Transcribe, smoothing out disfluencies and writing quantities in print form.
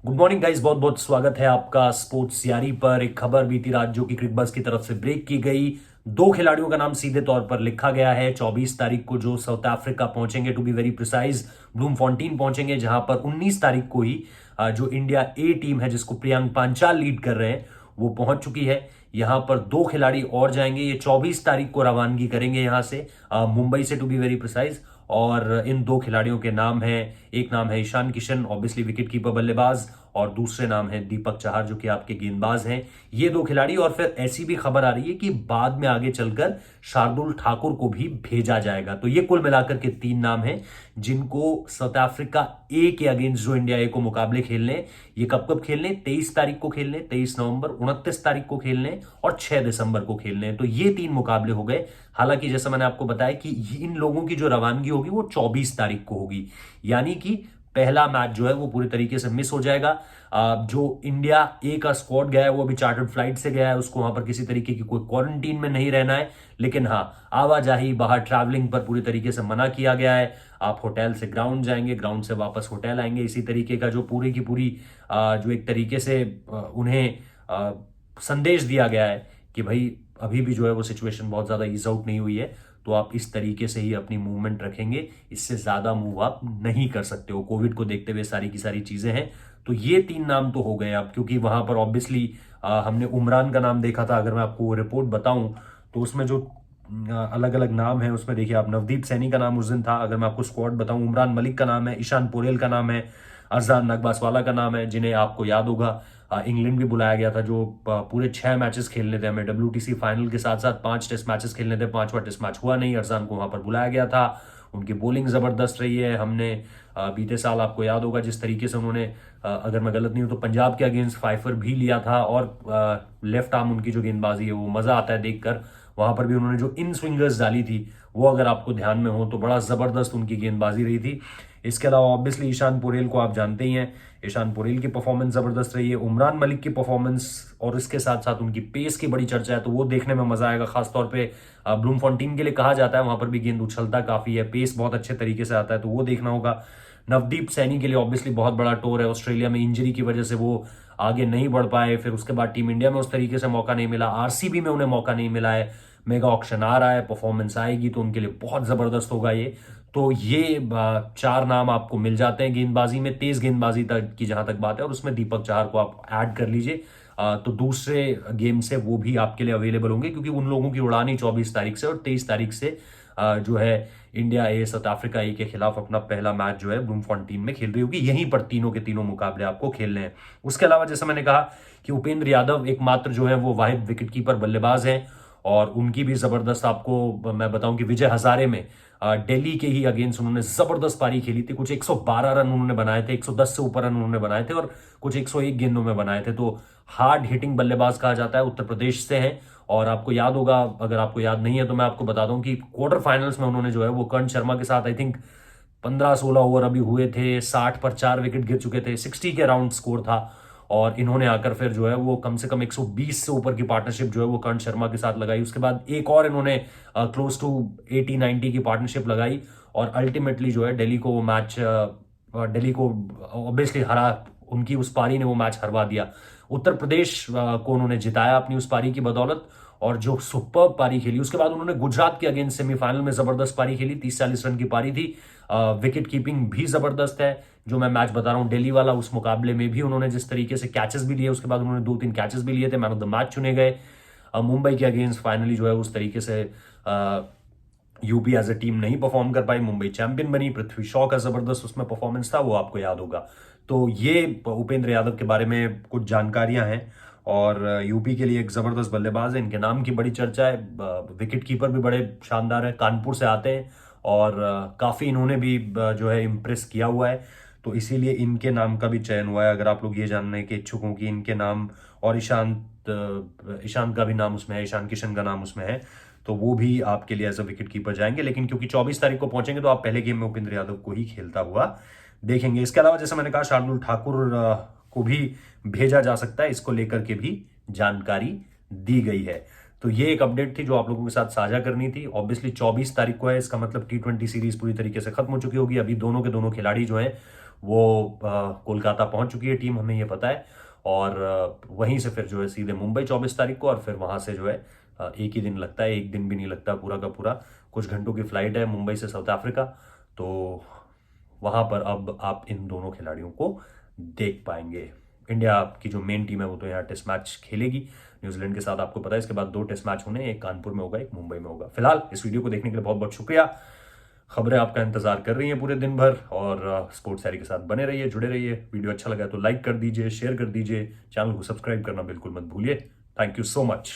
Good morning guys, बहुत बहुत स्वागत है आपका स्पोर्ट्स यारी पर। एक खबर बीती रात जो कि क्रिकबज़ की तरफ से ब्रेक की गई। दो खिलाड़ियों का नाम सीधे तौर पर लिखा गया है 24 तारीख को, जो साउथ अफ्रीका पहुंचेंगे, टू बी वेरी प्रिसाइज ब्लूमफॉन्टेन पहुंचेंगे, जहां पर 19 तारीख को ही जो इंडिया ए टीम है जिसको प्रियांक पांचाल लीड कर रहे हैं वो पहुंच चुकी है। यहां पर दो खिलाड़ी और जाएंगे, ये 24 तारीख को रवानगी करेंगे यहां से, मुंबई से टू बी वेरी प्रिसाइज। और इन दो खिलाड़ियों के नाम है, एक नाम है Ishan Kishan, obviously wicket keeper बल्लेबाज, और दूसरे नाम है दीपक चाहर जो कि आपके गेंदबाज हैं। ये दो खिलाड़ी, और फिर ऐसी भी खबर आ रही है कि बाद में आगे चलकर शार्दुल ठाकुर को भी भेजा जाएगा। तो ये कुल मिलाकर के तीन नाम हैं जिनको साउथ अफ्रीका ए के अगेंस्ट जो इंडिया ए को मुकाबले खेलने, ये कब कब खेलने, 23 तारीख को खेलने, 23 नवंबर, 29 तारीख को खेलने और 6 दिसंबर को खेलने। तो ये तीन मुकाबले हो गए। हालांकि जैसा मैंने आपको बताया कि इन लोगों की जो रवानगी होगी वो 24 तारीख को होगी, यानी कि पहला मैच जो है वो पूरी तरीके से मिस हो जाएगा। जो इंडिया ए का स्क्वाड गया है वो अभी चार्टर्ड फ्लाइट से गया है, उसको वहां पर किसी तरीके की कोई क्वारंटीन में नहीं रहना है, लेकिन हाँ, आवाजाही बाहर ट्रैवलिंग पर पूरी तरीके से मना किया गया है। आप होटल से ग्राउंड जाएंगे, ग्राउंड से वापस होटल आएंगे, इसी तरीके का जो पूरी की पूरी जो एक तरीके से उन्हें संदेश दिया गया है कि भाई अभी भी जो है वो सिचुएशन बहुत ज्यादा ईज आउट नहीं हुई है, तो आप इस तरीके से ही अपनी मूवमेंट रखेंगे, इससे ज्यादा मूव आप नहीं कर सकते हो। कोविड को देखते हुए सारी की सारी चीजें हैं। तो ये तीन नाम तो हो गए अब, क्योंकि वहां पर ऑब्वियसली हमने उमरान का नाम देखा था। अगर मैं आपको रिपोर्ट बताऊं तो उसमें जो अलग अलग नाम है उसमें देखिए आप, नवदीप सैनी का नाम उस दिन था। अगर मैं आपको स्क्वाड बताऊं, उमरान मलिक का नाम है, ईशान पोरेल का नाम है, अजहान नगबासवाला का नाम है, जिन्हें आपको याद होगा इंग्लैंड भी बुलाया गया था, जो पूरे 6 मैचेस खेलने थे हमें WTC फाइनल के साथ साथ 5 टेस्ट मैचेस खेलने थे। 5वां टेस्ट मैच हुआ नहीं, अरजान को वहां पर बुलाया गया था। उनकी बॉलिंग जबरदस्त रही है। हमने बीते साल आपको याद होगा जिस तरीके से उन्होंने, अगर मैं गलत नहीं हूं तो पंजाब के अगेंस्ट फाइफर भी लिया था, और लेफ्ट आर्म उनकी जो गेंदबाजी है वो मजा आता है देखकर। वहां पर भी उन्होंने जो इन स्विंगर्स डाली थी वो अगर आपको ध्यान में हो तो बड़ा जबरदस्त उनकी गेंदबाजी रही थी। इसके अलावा ऑब्वियसली ईशान पोरेल को आप जानते ही हैं, ईशान पोरेल की परफॉर्मेंस जबरदस्त रही है। उमरान मलिक की परफॉर्मेंस और इसके साथ साथ उनकी पेस की बड़ी चर्चा है, तो वो देखने में मजा आएगा। खासतौर पे ब्लूमफॉन्टेन के लिए कहा जाता है, वहां पर भी गेंद उछलता काफी है, पेस बहुत अच्छे तरीके से आता है, तो वो देखना होगा। नवदीप सैनी के लिए ऑब्वियसली बहुत बड़ा टूर है, ऑस्ट्रेलिया में इंजरी की वजह से वो आगे नहीं बढ़ पाए, फिर उसके बाद टीम इंडिया में उस तरीके से मौका नहीं मिला, RCB में उन्हें मौका नहीं मिला है। मेगा ऑक्शन आ रहा है, परफॉर्मेंस आएगी तो उनके लिए बहुत जबरदस्त होगा ये। तो ये चार नाम आपको मिल जाते हैं गेंदबाजी में, तेज गेंदबाजी तक की जहां तक बात है, और उसमें दीपक चाहर को आप ऐड कर लीजिए। तो दूसरे गेम से वो भी आपके लिए अवेलेबल होंगे, क्योंकि उन लोगों की उड़ान ही 24 तारीख से, और 23 तारीख से जो है इंडिया ए साउथ अफ्रीका ए के खिलाफ अपना पहला मैच जो है ब्लूमफॉन्टेन में खेल रही होगी। यहीं पर तीनों के तीनों मुकाबले आपको खेलने हैं। उसके अलावा जैसा मैंने कहा कि उपेंद्र यादव एकमात्र जो है वो वाहिद विकेटकीपर बल्लेबाज हैं, और उनकी भी जबरदस्त, आपको मैं बताऊं कि विजय हजारे में दिल्ली के ही अगेंस्ट उन्होंने जबरदस्त पारी खेली थी। कुछ 112 रन उन्होंने बनाए थे, 110 से ऊपर रन उन्होंने बनाए थे, और कुछ 101 गेंदों में बनाए थे। तो हार्ड हिटिंग बल्लेबाज कहा जाता है, उत्तर प्रदेश से है। और आपको याद होगा, अगर आपको याद नहीं है तो मैं आपको बता दूं कि क्वार्टर फाइनल्स में उन्होंने जो है वो कर्ण शर्मा के साथ आई थिंक 15-16 ओवर अभी हुए थे, 60 पर 4 विकेट गिर चुके थे, 60 के राउंड स्कोर था, और इन्होंने आकर फिर जो है वो कम से कम 120 से ऊपर की पार्टनरशिप जो है वो कर्ण शर्मा के साथ लगाई। उसके बाद एक और इन्होंने क्लोज टू 80-90 की पार्टनरशिप लगाई, और अल्टीमेटली जो है दिल्ली को वो मैच, दिल्ली को ऑब्वियसली हरा, उनकी उस पारी ने वो मैच हरवा दिया। उत्तर प्रदेश को उन्होंने जिताया अपनी उस पारी की बदौलत, और जो सुपर पारी खेली। उसके बाद उन्होंने गुजरात के अगेंस्ट सेमीफाइनल में जबरदस्त पारी खेली, 30-40 रन की पारी थी। विकेट कीपिंग भी जबरदस्त है, जो मैं मैच बता रहा हूं दिल्ली वाला, उस मुकाबले में भी उन्होंने जिस तरीके से कैचेस भी लिए, उसके बाद उन्होंने 2-3 कैचेस भी लिए थे, मैन ऑफ द मैच चुने गए। मुंबई के अगेंस्ट फाइनली जो है उस तरीके से यूपी एज ए टीम नहीं परफॉर्म कर पाई, मुंबई चैंपियन बनी। पृथ्वी शॉ का जबरदस्त उसमें परफॉर्मेंस था, वो आपको याद होगा। तो ये उपेंद्र यादव के बारे में कुछ जानकारियां हैं, और यूपी के लिए एक जबरदस्त बल्लेबाज है, इनके नाम की बड़ी चर्चा है। विकेट कीपर भी बड़े शानदार है, कानपुर से आते हैं, और काफी इन्होंने भी जो है इम्प्रेस किया हुआ है, तो इसीलिए इनके नाम का भी चयन हुआ है। अगर आप लोग ये जानने के इच्छुक हो कि इनके नाम, और ईशांत का भी नाम उसमें है, ईशान किशन का नाम उसमें है, तो वो भी आपके लिए एज अ विकेट कीपर जाएंगे। लेकिन क्योंकि 24 तारीख को पहुंचेंगे तो आप पहले गेम में उपेंद्र यादव को ही खेलता हुआ देखेंगे। इसके अलावा जैसे मैंने कहा, शार्दुल ठाकुर को भी भेजा जा सकता है, इसको लेकर के भी जानकारी दी गई है। तो ये एक अपडेट थी जो आप लोगों के साथ साझा करनी थी। ऑब्वियसली 24 तारीख को है, इसका मतलब T20 सीरीज पूरी तरीके से खत्म हो चुकी होगी। अभी दोनों के दोनों खिलाड़ी जो हैं वो कोलकाता पहुंच चुकी है टीम, हमें ये पता है। और वहीं से फिर जो है सीधे मुंबई 24 तारीख को, और फिर वहां से जो है एक ही दिन लगता है, एक दिन भी नहीं लगता पूरा का पूरा, कुछ घंटों की फ्लाइट है मुंबई से साउथ अफ्रीका। तो वहां पर अब आप इन दोनों खिलाड़ियों को देख पाएंगे। इंडिया की जो मेन टीम है वो तो यहाँ टेस्ट मैच खेलेगी न्यूजीलैंड के साथ, आपको पता है। इसके बाद 2 टेस्ट मैच होने, एक कानपुर में होगा, एक मुंबई में होगा। फिलहाल इस वीडियो को देखने के लिए बहुत बहुत शुक्रिया। खबरें आपका इंतजार कर रही हैं पूरे दिन भर, और स्पोर्ट्स डायरी के साथ बने रहिए, जुड़े रहिए। वीडियो अच्छा लगा तो लाइक कर दीजिए, शेयर कर दीजिए, चैनल को सब्सक्राइब करना बिल्कुल मत भूलिए। Thank you so much.